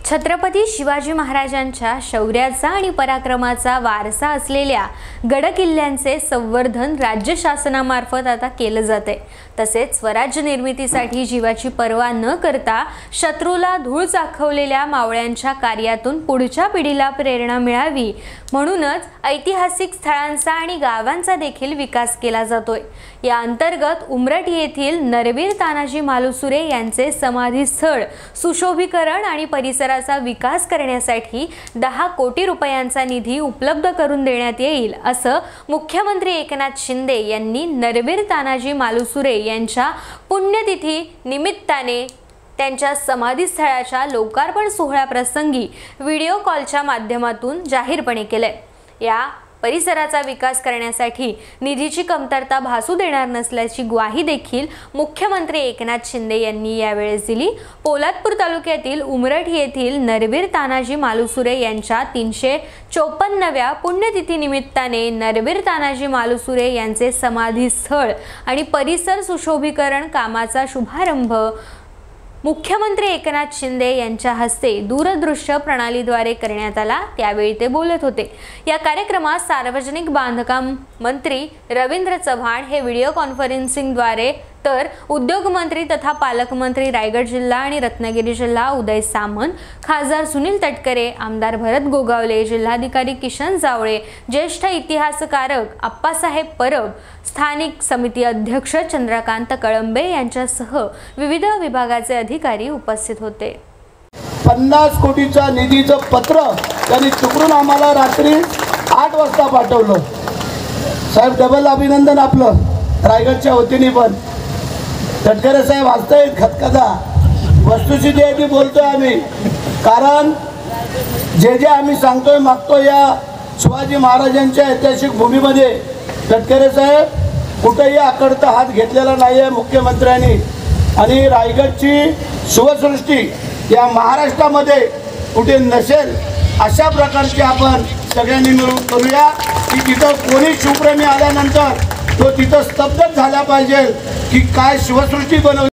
छत्रपती शिवाजी महाराजांच्या शौर्याचा आणि पराक्रमाचा वारसा असलेल्या गडकिल्ल्यांचे संवर्धन राज्य शासनामार्फत आता केले जाते। तसेच स्वराज्य निर्मितीसाठी जीवाची पर्वा न करता शत्रूला धूळ चाखवलेल्या मावळ्यांच्या कार्यातून पुढच्या पिढीला प्रेरणा मिळावी म्हणूनच ऐतिहासिक स्थळांचा आणि गावांचा देखील विकास केला जातोय। या अंतर्गत उमरठ येथील नरवीर तानाजी मालुसरे यांचे समाधी स्थळ सुशोभीकरण आणि परिसराचा विकास करण्यासाठी 10 कोटी रुपयांचा निधी उपलब्ध करून देण्यात येईल असं मुख्यमंत्री एकनाथ शिंदे यांनी नरवीर तानाजी मालुसरे यांच्या पुण्यतिथी निमित्ताने त्यांच्या समाधी स्थळाच्या लोकार्पण सोहळ्याप्रसंगी व्हिडिओ कॉलच्या माध्यमातून जाहीरपणे केले। या परिसराचा विकास करण्यासाठी निधीची कमतरता भासू देणार नसल्याची ग्वाही देखील मुख्यमंत्री एकनाथ शिंदे यांनी यावेळेस दिली। पोलादपूर तालुक्यातील उमरठ येथील नरवीर तानाजी मालुसरे यांच्या 354व्या पुण्यतिथी निमित्ताने नरवीर तानाजी मालुसरे यांचे समाधी स्थळ आणि परिसर सुशोभीकरण कामाचा शुभारंभ मुख्यमंत्री एकनाथ शिंदे यांच्या हस्ते दूरदृश्य प्रणालीद्वारे करण्यात आला। त्यावेळी ते बोलत होते। या कार्यक्रमात सार्वजनिक बांधकाम मंत्री रवींद्र चव्हाण हे व्हिडिओ कॉन्फरन्सिंगद्वारे तर उद्योग मंत्री तथा पालकमंत्री रायगड जिल्हा आणि रत्नागिरी जिल्हा उदय सामंत, खासदार सुनील तटकरे, आमदार भरत गोगावले, जिल्हाधिकारी किशन जावळे, ज्येष्ठ इतिहासकारक आप्पासाहेब परब, स्थानिक समिती अध्यक्ष चंद्रकांत कळंबे यांच्यासह विविध विभागाचे अधिकारी उपस्थित होते। 50 कोटीचा निधीचं पत्र त्यांनी चुकून आम्हाला रात्री 8 वाजता पाठवलं। साहेब डबल अभिनंदन आपलं रायगडच्या वतीने पण। तटकरे साहेब वाचतायत खतखता वस्तुस्थिती आहे ती बोलतोय आम्ही, कारण जे आम्ही सांगतोय मागतोय या शिवाजी महाराजांच्या ऐतिहासिक भूमीमध्ये तटकरे साहेब कुठेही आकडता हात घेतलेला नाही आहे मुख्यमंत्र्यांनी। आणि रायगडची शिवसृष्टी या महाराष्ट्रामध्ये कुठे नसेल अशा प्रकारची आपण सगळ्यांनी मिळून करूया की तिथं कोणी शिवप्रेमी आल्यानंतर तो तिथं स्तब्ध झाला पाहिजे की काय शिवसृष्टी बनवली।